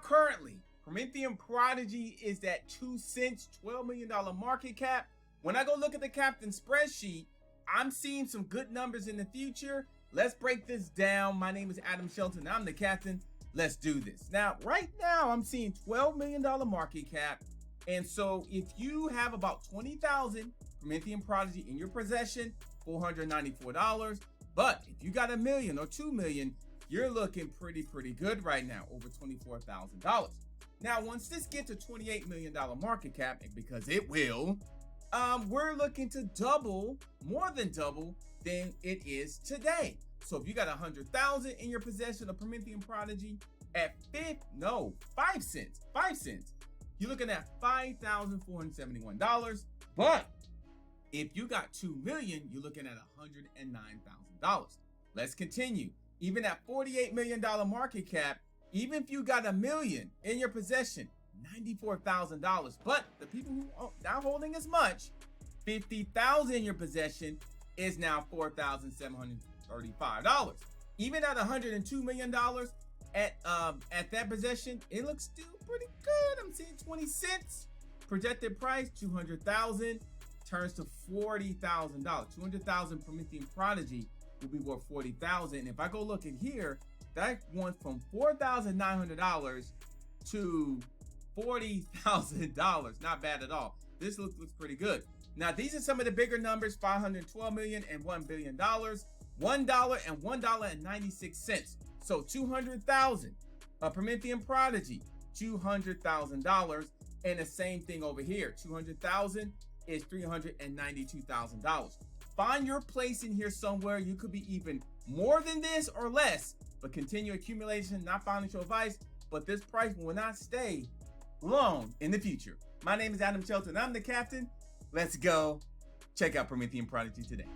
currently, Prometheum Prodigy is at 2 cents, $12 million market cap. When I go look at the captain spreadsheet, I'm seeing some good numbers in the future. Let's break this down. My name is Adam Shelton. I'm the captain. Let's do this. Now, right now, I'm seeing $12 million market cap. And so if you have about 20,000 Prometheum Prodigy in your possession, $494. But if you got $1 million or $2 million, you're looking pretty good right now, over $24,000. Now, once this gets to $28 million market cap, and because it will, we're looking to double, more than double than it is today. So if you got 100,000 in your possession of Prometheum Prodigy at 5 cents, you're looking at $5,471. But if you got 2 million, you're looking at $109,000. Let's continue. Even at $48 million market cap, even if you got $1 million in your possession, $94,000. But the people who are not holding as much, 50,000 in your possession is now $4,735. Even at $102 million at that possession, it looks still pretty good. I'm seeing 20 cents. Projected price, 200,000 turns to $40,000. 200,000 Prometheum Prodigy will be worth $40,000. If I go look in here, that went from $4,900 to $40,000. Not bad at all. This looks pretty good. Now, these are some of the bigger numbers: $512 million and $1 billion, $1 and $1.96. So 200,000. Prometheum Prodigy, $200,000. And the same thing over here. 200,000 is $392,000. Find your place in here somewhere. You could be even more than this or less, but continue accumulation, not financial advice. But this price will not stay long in the future. My name is Adam Shelton. I'm the captain. Let's go check out Prometheum Prodigy today.